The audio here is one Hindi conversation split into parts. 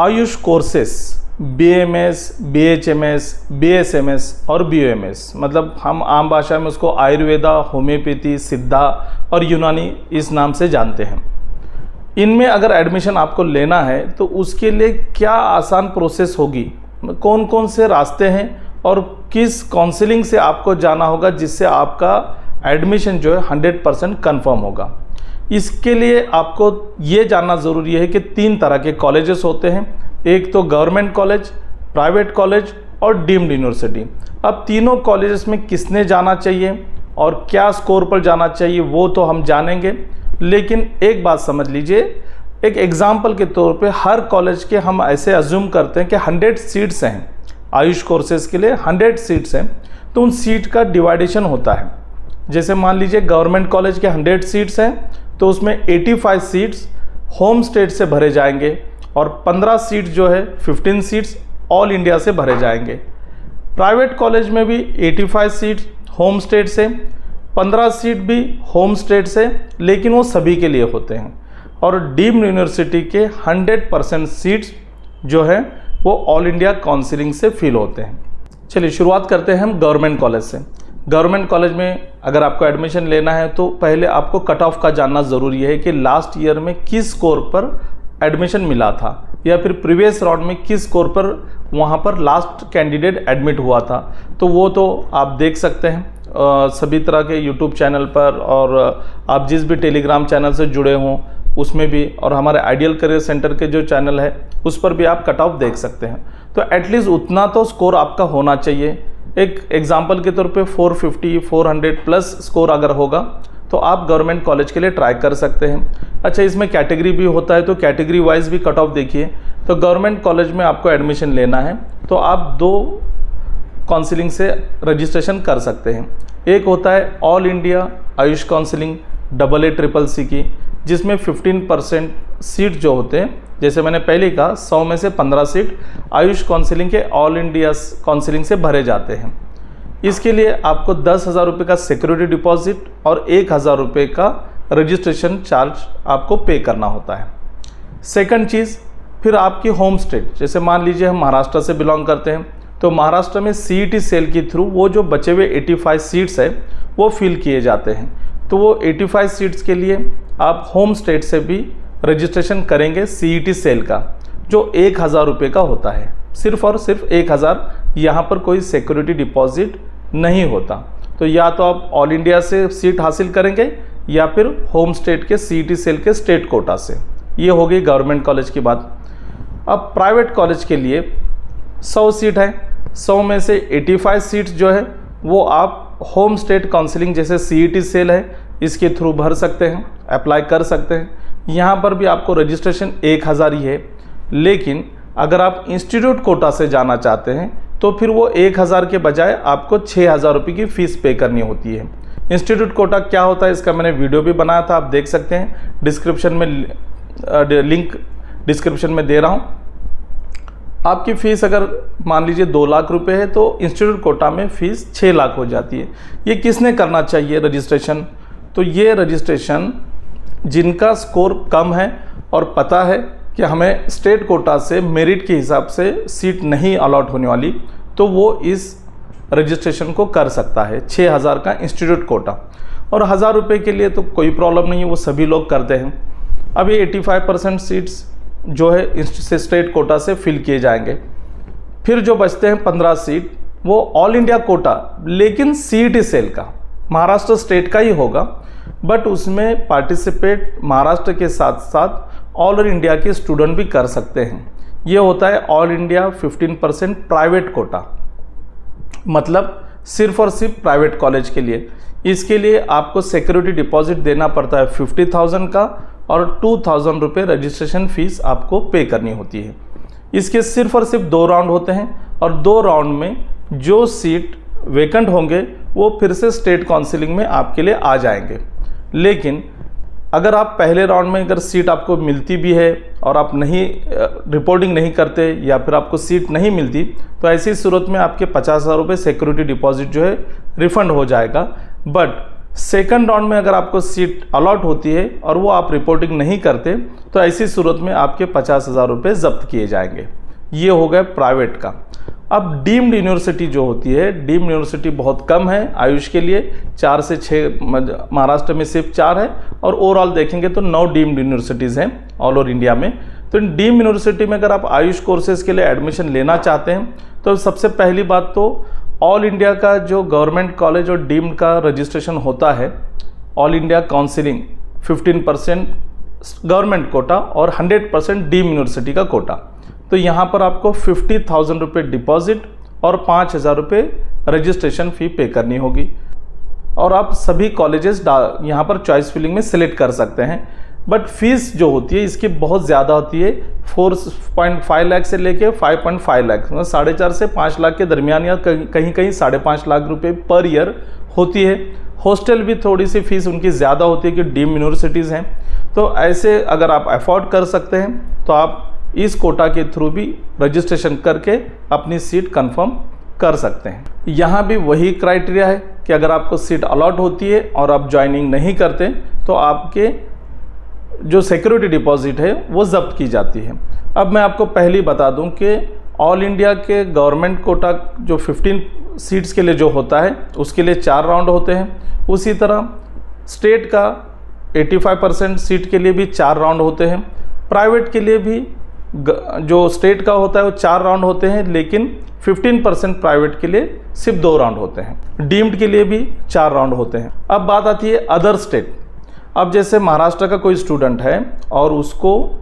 Ayush courses BAMS, BHMS, BSMS और BOMS, मतलब हम आम भाषा में उसको आयुर्वेदा, होम्योपैथी, सिद्धा और यूनानी इस नाम से जानते हैं। इनमें अगर एडमिशन आपको लेना है तो उसके लिए क्या आसान प्रोसेस होगी, कौन कौन से रास्ते हैं और किस काउंसलिंग से आपको जाना होगा जिससे आपका एडमिशन जो है 100% कन्फर्म होगा। इसके लिए आपको ये जानना ज़रूरी है कि 3 तरह के कॉलेजेस होते हैं, एक तो गवर्नमेंट कॉलेज, प्राइवेट कॉलेज और डीम्ड यूनिवर्सिटी। अब तीनों कॉलेजेस में किसने जाना चाहिए और क्या स्कोर पर जाना चाहिए वो तो हम जानेंगे, लेकिन एक बात समझ लीजिए, एक एग्जाम्पल के तौर पे हर कॉलेज के हम ऐसे अज्यूम करते हैं कि 100 सीट्स हैं, आयुष कोर्सेज़ के लिए 100 सीट्स हैं, तो उन सीट का डिवाइडेशन होता है। जैसे मान लीजिए गवर्नमेंट कॉलेज के 100 सीट्स हैं तो उसमें 85 सीट्स होम स्टेट से भरे जाएंगे और 15 सीट जो है 15 सीट्स ऑल इंडिया से भरे जाएंगे। प्राइवेट कॉलेज में भी 85 सीट होम स्टेट से, 15 सीट भी होम स्टेट से, लेकिन वो सभी के लिए होते हैं। और डीम्ड यूनिवर्सिटी के 100% सीट्स जो है वो ऑल इंडिया काउंसलिंग से फिल होते हैं। चलिए शुरुआत करते हैं हम गवर्नमेंट कॉलेज से। गवर्नमेंट कॉलेज में अगर आपको एडमिशन लेना है तो पहले आपको कट ऑफ का जानना ज़रूरी है कि लास्ट ईयर में किस स्कोर पर एडमिशन मिला था या फिर प्रीवियस राउंड में किस स्कोर पर वहाँ पर लास्ट कैंडिडेट एडमिट हुआ था। तो वो तो आप देख सकते हैं सभी तरह के यूट्यूब चैनल पर, और आप जिस भी टेलीग्राम चैनल से जुड़े हों उसमें भी, और हमारे आइडियल करियर सेंटर के जो चैनल है उस पर भी आप कट ऑफ देख सकते हैं। तो एटलीस्ट उतना तो स्कोर आपका होना चाहिए। एक एग्जाम्पल के तौर पे 450, 400 प्लस स्कोर अगर होगा तो आप गवर्नमेंट कॉलेज के लिए ट्राई कर सकते हैं। अच्छा, इसमें कैटेगरी भी होता है तो कैटेगरी वाइज भी कट ऑफ देखिए। तो गवर्नमेंट कॉलेज में आपको एडमिशन लेना है तो आप 2 काउंसलिंग से रजिस्ट्रेशन कर सकते हैं। एक होता है all India Ayush counselling AA CCC की, जिसमें 15% सीट जो होते हैं, जैसे मैंने पहले कहा 100 में से 15 सीट आयुष काउंसलिंग के ऑल इंडिया काउंसलिंग से भरे जाते हैं। इसके लिए आपको 10,000 रुपये का सिक्योरिटी डिपॉजिट और 1,000 रुपये का रजिस्ट्रेशन चार्ज आपको पे करना होता है। सेकंड चीज़, फिर आपकी होम स्टेट, जैसे मान लीजिए हम महाराष्ट्र से बिलोंग करते हैं तो महाराष्ट्र में CET सेल के थ्रू वो जो बचे हुए 85 सीट्स है वो फिल किए जाते हैं। तो वो 85 सीट्स के लिए आप होम स्टेट से भी रजिस्ट्रेशन करेंगे CET सेल का, जो 1,000 रुपये का होता है, सिर्फ और सिर्फ 1,000। यहाँ पर कोई सिक्योरिटी डिपॉजिट नहीं होता। तो या तो आप ऑल इंडिया से सीट हासिल करेंगे या फिर होम स्टेट के CET सेल के स्टेट कोटा से। ये हो गई गवर्नमेंट कॉलेज की बात। अब प्राइवेट कॉलेज के लिए 100 सीट है, 100 में से 85 सीट्स जो है वो आप होम स्टेट काउंसलिंग जैसे CET सेल है इसके थ्रू भर सकते हैं, अप्लाई कर सकते हैं। यहाँ पर भी आपको रजिस्ट्रेशन 1,000 ही है, लेकिन अगर आप इंस्टीट्यूट कोटा से जाना चाहते हैं तो फिर वो 1,000 के बजाय आपको 6,000 रुपये की फ़ीस पे करनी होती है। इंस्टीट्यूट कोटा क्या होता है इसका मैंने वीडियो भी बनाया था, आप देख सकते हैं, डिस्क्रिप्शन में लिंक डिस्क्रिप्शन में दे रहा हूँ। आपकी फ़ीस अगर मान लीजिए 2 लाख रुपए है तो इंस्टीट्यूट कोटा में फ़ीस 6 लाख हो जाती है। ये किसने करना चाहिए रजिस्ट्रेशन? तो ये रजिस्ट्रेशन जिनका स्कोर कम है और पता है कि हमें स्टेट कोटा से मेरिट के हिसाब से सीट नहीं अलॉट होने वाली, तो वो इस रजिस्ट्रेशन को कर सकता है। 6,000 का इंस्टीट्यूट कोटा, और 1,000 रुपये के लिए तो कोई प्रॉब्लम नहीं है, वो सभी लोग करते हैं। अब ये 85% सीट्स जो है स्टेट कोटा से फिल किए जाएंगे। फिर जो बचते हैं 15 सीट वो ऑल इंडिया कोटा, लेकिन CET सेल का महाराष्ट्र स्टेट का ही होगा, बट उसमें पार्टिसिपेट महाराष्ट्र के साथ साथ ऑल इंडिया के स्टूडेंट भी कर सकते हैं। ये होता है ऑल इंडिया 15% प्राइवेट कोटा, मतलब सिर्फ और सिर्फ प्राइवेट कॉलेज के लिए। इसके लिए आपको सिक्योरिटी डिपॉजिट देना पड़ता है 50,000 का, और 2,000 रुपये रजिस्ट्रेशन फ़ीस आपको पे करनी होती है। इसके सिर्फ और सिर्फ 2 राउंड होते हैं, और 2 राउंड में जो सीट वेकेंट होंगे वो फिर से स्टेट काउंसलिंग में आपके लिए आ जाएंगे। लेकिन अगर आप पहले राउंड में अगर सीट आपको मिलती भी है और आप नहीं रिपोर्टिंग नहीं करते या फिर आपको सीट नहीं मिलती, तो ऐसी सूरत में आपके 50,000 रुपये सिक्योरिटी डिपॉजिट जो है रिफ़ंड हो जाएगा। बट सेकंड राउंड में अगर आपको सीट अलॉट होती है और वो आप रिपोर्टिंग नहीं करते तो ऐसी सूरत में आपके 50,000 रुपये जब्त किए जाएंगे। ये हो गया प्राइवेट का। अब डीम्ड यूनिवर्सिटी जो होती है, डीम्ड यूनिवर्सिटी बहुत कम है आयुष के लिए, 4 से 6 महाराष्ट्र में सिर्फ 4 है और ओवरऑल देखेंगे तो 9 डीम्ड यूनिवर्सिटीज़ हैं ऑल ओवर इंडिया में। तो इन डीम्ड यूनिवर्सिटी में अगर आप आयुष कोर्सेज के लिए एडमिशन लेना चाहते हैं तो सबसे पहली बात तो ऑल इंडिया का जो गवर्नमेंट कॉलेज और डीम्ड का रजिस्ट्रेशन होता है, all India counselling 15% government quota और 100% डीम्ड यूनिवर्सिटी का कोटा। तो यहाँ पर आपको 50,000 रुपये डिपॉजिट और 5,000 रुपये रजिस्ट्रेशन फ़ी पे करनी होगी और आप सभी कॉलेजेस यहाँ पर चॉइस फिलिंग में सिलेक्ट कर सकते हैं। बट फीस जो होती है इसकी बहुत ज़्यादा होती है, 4.5 लाख से लेके 5.5 लाख, मतलब 4.5 से 5 लाख के दरमियान या कहीं कहीं 5.5 लाख रुपए पर ईयर होती है। हॉस्टल भी थोड़ी सी फीस उनकी ज़्यादा होती है कि डीम्ड यूनिवर्सिटीज़ हैं। तो ऐसे अगर आप अफोर्ड कर सकते हैं तो आप इस कोटा के थ्रू भी रजिस्ट्रेशन करके अपनी सीट कंफर्म कर सकते हैं। यहाँ भी वही क्राइटेरिया है कि अगर आपको सीट अलॉट होती है और आप ज्वाइनिंग नहीं करते तो आपके जो सिक्योरिटी डिपॉजिट है वो जब्त की जाती है। अब मैं आपको पहले बता दूं कि ऑल इंडिया के गवर्नमेंट कोटा जो 15 सीट्स के लिए जो होता है उसके लिए 4 राउंड होते हैं। उसी तरह स्टेट का 85% सीट के लिए भी 4 राउंड होते हैं। प्राइवेट के लिए भी जो स्टेट का होता है वो 4 राउंड होते हैं, लेकिन 15% प्राइवेट के लिए सिर्फ 2 राउंड होते हैं। डीम्ड के लिए भी 4 राउंड होते हैं। अब बात आती है अदर स्टेट। अब जैसे महाराष्ट्र का कोई स्टूडेंट है और उसको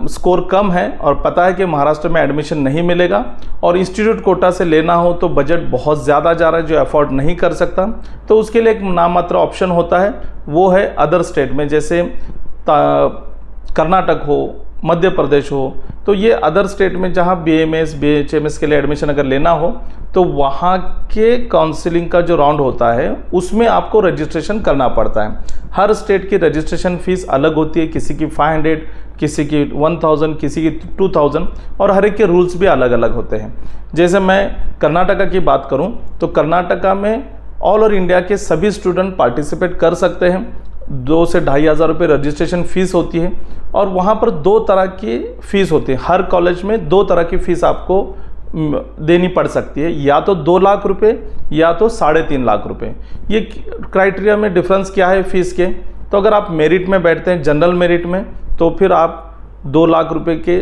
स्कोर कम है और पता है कि महाराष्ट्र में एडमिशन नहीं मिलेगा और इंस्टीट्यूट कोटा से लेना हो तो बजट बहुत ज़्यादा जा रहा है जो अफोर्ड नहीं कर सकता, तो उसके लिए एक नाममात्र ऑप्शन होता है, वो है अदर स्टेट में, जैसे कर्नाटक हो, मध्य प्रदेश हो। तो ये अदर स्टेट में जहाँ BAMS BHMS के लिए एडमिशन अगर लेना हो तो वहाँ के काउंसलिंग का जो राउंड होता है उसमें आपको रजिस्ट्रेशन करना पड़ता है। हर स्टेट की रजिस्ट्रेशन फ़ीस अलग होती है, किसी की 500, किसी की 1000, किसी की 2000 और हर एक के रूल्स भी अलग अलग होते हैं। जैसे मैं कर्नाटका की बात करूँ तो कर्नाटका में ऑल ओवर इंडिया के सभी स्टूडेंट पार्टिसिपेट कर सकते हैं। 2 से 2,500 रुपये रजिस्ट्रेशन फ़ीस होती है और वहाँ पर 2 तरह की फ़ीस होती है। हर कॉलेज में 2 तरह की फ़ीस आपको देनी पड़ सकती है, या तो 2 लाख रुपए या तो 3.5 लाख रुपए। ये क्राइटेरिया में डिफरेंस क्या है फ़ीस के? तो अगर आप मेरिट में बैठते हैं, जनरल मेरिट में, तो फिर आप 2 लाख रुपए के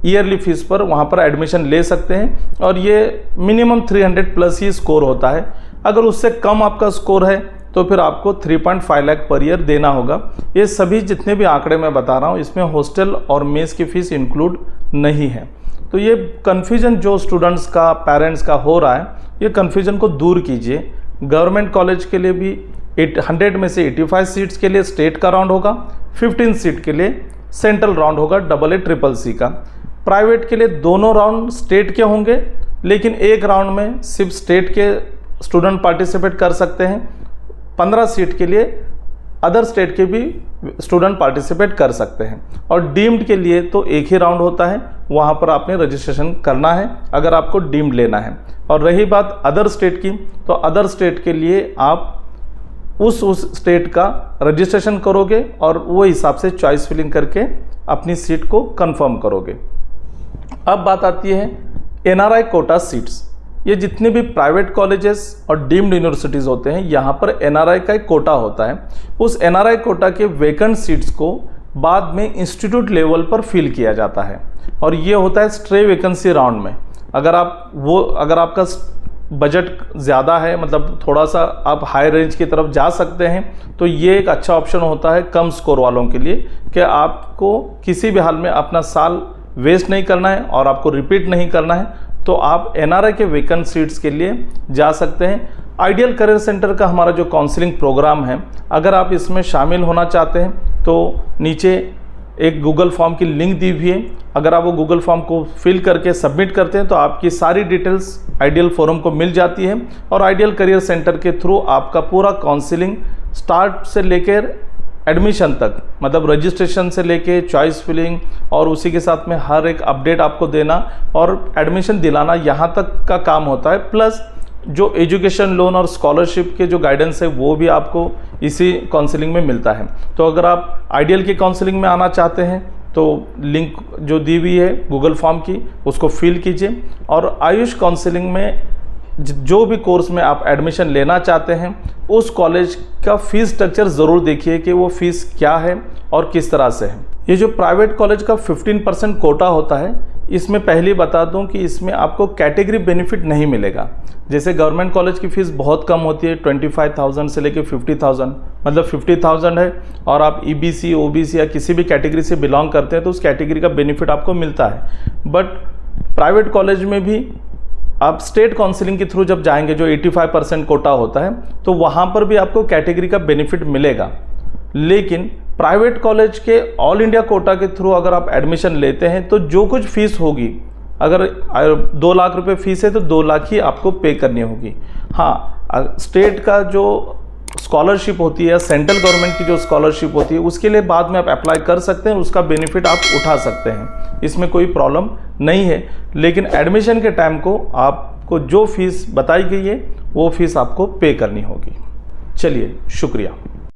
ईयरली फीस पर वहाँ पर एडमिशन ले सकते हैं और ये मिनिमम 300 प्लस ही स्कोर होता है। अगर उससे कम आपका स्कोर है तो फिर आपको 3.5 लाख पर ईयर देना होगा। ये सभी जितने भी आंकड़े मैं बता रहा हूँ इसमें हॉस्टल और मेस की फ़ीस इंक्लूड नहीं है। तो ये कन्फ्यूजन जो स्टूडेंट्स का, पेरेंट्स का हो रहा है, ये कन्फ्यूजन को दूर कीजिए। गवर्नमेंट कॉलेज के लिए भी 100 में से 85 सीट्स के लिए स्टेट का राउंड होगा, 15 सीट के लिए सेंट्रल राउंड होगा AA CCC का। प्राइवेट के लिए दोनों राउंड स्टेट के होंगे, लेकिन एक राउंड में सिर्फ स्टेट के स्टूडेंट पार्टिसिपेट कर सकते हैं। 15 सीट के लिए अदर स्टेट के भी स्टूडेंट पार्टिसिपेट कर सकते हैं। और डीम्ड के लिए तो एक ही राउंड होता है, वहाँ पर आपने रजिस्ट्रेशन करना है अगर आपको डीम्ड लेना है। और रही बात अदर स्टेट की, तो अदर स्टेट के लिए आप उस स्टेट का रजिस्ट्रेशन करोगे और वो हिसाब से चॉइस फिलिंग करके अपनी सीट को कंफर्म करोगे। अब बात आती है NRI कोटा सीट्स। ये जितने भी प्राइवेट कॉलेजेस और डीम्ड यूनिवर्सिटीज़ होते हैं, यहाँ पर NRI का एक कोटा होता है। उस NRI कोटा के वैकेंट सीट्स को बाद में इंस्टीट्यूट लेवल पर फिल किया जाता है और ये होता है स्ट्रे वैकेंसी राउंड में। अगर आपका बजट ज़्यादा है, मतलब थोड़ा सा आप हाई रेंज की तरफ जा सकते हैं, तो ये एक अच्छा ऑप्शन होता है कम स्कोर वालों के लिए कि आपको किसी भी हाल में अपना साल वेस्ट नहीं करना है और आपको रिपीट नहीं करना है, तो आप NRI के वैकेंट सीट्स के लिए जा सकते हैं। आइडियल करियर सेंटर का हमारा जो काउंसलिंग प्रोग्राम है, अगर आप इसमें शामिल होना चाहते हैं तो नीचे एक गूगल फॉर्म की लिंक दी हुई है। अगर आप वो गूगल फॉर्म को फिल करके सबमिट करते हैं तो आपकी सारी डिटेल्स आइडियल फोरम को मिल जाती है और आइडियल करियर सेंटर के थ्रू आपका पूरा काउंसलिंग स्टार्ट से लेकर एडमिशन तक, मतलब रजिस्ट्रेशन से लेके चॉइस फिलिंग और उसी के साथ में हर एक अपडेट आपको देना और एडमिशन दिलाना, यहाँ तक का काम होता है। प्लस जो एजुकेशन लोन और स्कॉलरशिप के जो गाइडेंस है वो भी आपको इसी काउंसलिंग में मिलता है। तो अगर आप आइडियल की काउंसलिंग में आना चाहते हैं तो लिंक जो दी हुई है गूगल फॉर्म की, उसको फिल कीजिए और आयुष काउंसलिंग में जो भी कोर्स में आप एडमिशन लेना चाहते हैं उस कॉलेज का फ़ीस स्ट्रक्चर ज़रूर देखिए कि वो फ़ीस क्या है और किस तरह से है। ये जो प्राइवेट कॉलेज का 15% कोटा होता है, इसमें पहले बता दूं कि इसमें आपको कैटेगरी बेनिफिट नहीं मिलेगा। जैसे गवर्नमेंट कॉलेज की फ़ीस बहुत कम होती है, 25,000 से लेकर 50,000, मतलब 50,000 है और आप EBC, OBC या किसी भी कैटेगरी से बिलोंग करते हैं तो उस कैटेगरी का बेनिफिट आपको मिलता है। बट प्राइवेट कॉलेज में भी आप स्टेट काउंसलिंग के थ्रू जब जाएंगे, जो 85% कोटा होता है, तो वहाँ पर भी आपको कैटेगरी का बेनिफिट मिलेगा। लेकिन प्राइवेट कॉलेज के ऑल इंडिया कोटा के थ्रू अगर आप एडमिशन लेते हैं तो जो कुछ फीस होगी, अगर 2 लाख रुपए फीस है तो 2 लाख ही आपको पे करनी होगी। हाँ, स्टेट का जो स्कॉलरशिप होती है, सेंट्रल गवर्नमेंट की जो स्कॉलरशिप होती है, उसके लिए बाद में आप अप्लाई कर सकते हैं, उसका बेनिफिट आप उठा सकते हैं, इसमें कोई प्रॉब्लम नहीं है। लेकिन एडमिशन के टाइम को आपको जो फीस बताई गई है वो फीस आपको पे करनी होगी। चलिए, शुक्रिया।